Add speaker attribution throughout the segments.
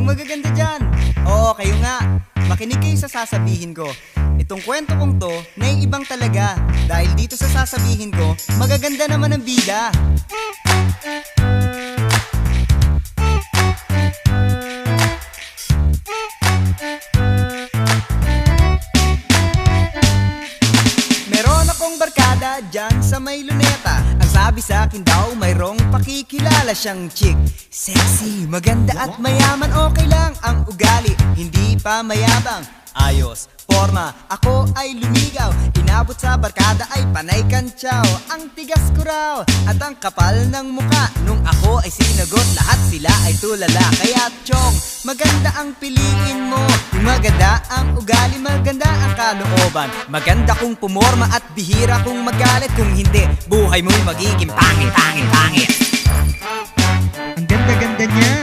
Speaker 1: magaganda dyan. Oo, kayo nga. Makinig kayo sa sasabihin ko. Itong kwento kong to, naiibang talaga. Dahil dito sa sasabihin ko, magaganda naman ang bida. Meron akong barkada dyan sa may luneta. Ang sabi sa akin daw, mayroong pakikilala siyang chick. Sexy, maganda at mayaman, okay lang ang ugali, hindi pa mayabang. Ayos, forma, ako ay lumigaw. Inabot sa barkada ay panay kantsaw. Ang tigas ko raw at ang kapal ng muka. Nung ako ay sinagot, lahat sila ay tulala. Kaya chong, maganda ang piliin mo. Yung maganda ang ugali, maganda ang kalooban. Maganda kung pumorma at bihira kung magalit. Kung hindi, buhay mo'y magiging pangit, pangit, pangit.
Speaker 2: Ang ganda-ganda niya.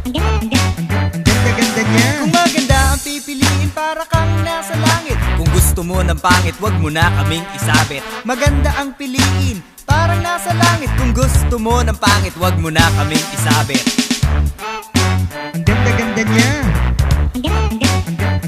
Speaker 2: Ang ganda-ganda niya.
Speaker 1: Kung maganda ang pipiliin, para kang nasa langit. Kung gusto mo ng pangit, wag mo na kaming isabit. Maganda ang piliin, parang nasa langit. Kung gusto mo ng pangit, wag mo na kaming isabit.
Speaker 2: Ang ganda-ganda niya. Ang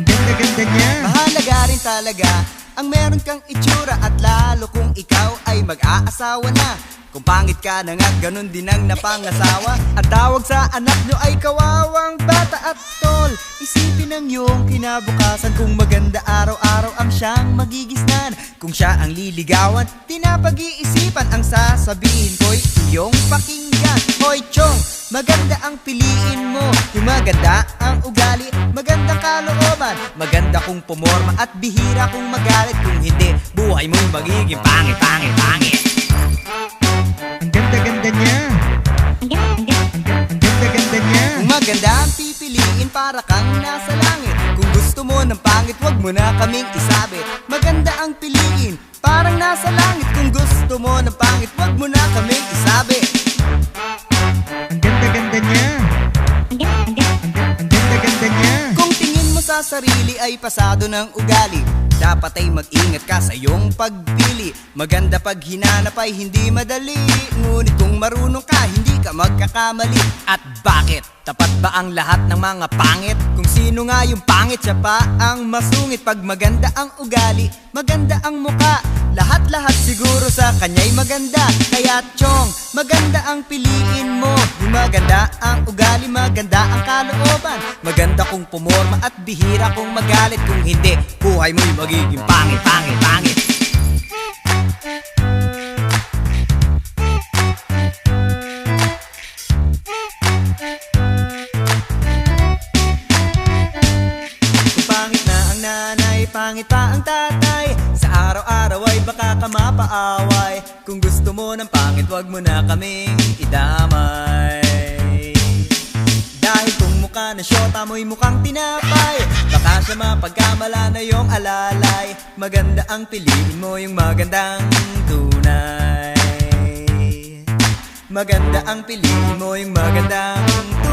Speaker 2: ganda-ganda niya.
Speaker 1: Mahalaga rin talaga ang meron kang itsura. At lalo kung ikaw ay mag-aasawa na. Kung pangit ka na nga, ganun din ang napangasawa. At tawag sa anak nyo ay kawawang bata at tol. Isipin ang iyong kinabukasan. Kung maganda araw-araw ang siyang magigisnan. Kung siya ang liligawan, pinapag-iisipan. Ang sasabihin ko'y iyong pakinggan. Hoy chong, maganda ang piliin mo. Yung maganda ang ugali, magandang kalooban. Maganda kung pumorma at bihira kung magalit. Kung hindi, buhay mo'y magiging pangit, pangit, pangit.
Speaker 2: Ang ganda-ganda niya. Ang ganda-ganda niya.
Speaker 1: Kung maganda ang pipiliin, para kang nasa langit. Kung gusto mo ng pangit, wag mo na kaming isabit. Maganda ang piliin, parang nasa langit. Kung gusto mo ng pangit, wag mo na kaming isabit.
Speaker 2: Ang ganda-ganda niya. Ang ganda-ganda niya.
Speaker 1: Kung tingin mo sa sarili ay pasado ng ugali, dapat ay mag-ingat ka sa iyong pagpili. Maganda pag hinanap ay hindi madali. Ngunit kung marunong ka, hindi ka magkakamali. At bakit? Tapat ba ang lahat ng mga pangit? Kung sino nga yung pangit, siya pa ang masungit. Pag maganda ang ugali, maganda ang muka. Lahat-lahat siguro sa kanya'y maganda. Kaya chong, maganda ang piliin mo. Yung maganda ang ugali, maganda ang kalooban. Maganda kung pumorma at bihira kung magalit. Kung hindi, buhay mo'y magiging pangit, pangit, pangit. Kung pangit na ang nanay, pangit pa ang tatay. Sa araw-araw ay baka ka mapaaway. Kung gusto mo ng pangit, wag mo na kaming idamay. Dahil kung mukha na syota mo'y mukhang tinapay, baka siya mapagkamala na yung alalay. Maganda ang piliin mo, yung magandang tunay. Maganda ang piliin mo, yung magandang tunay.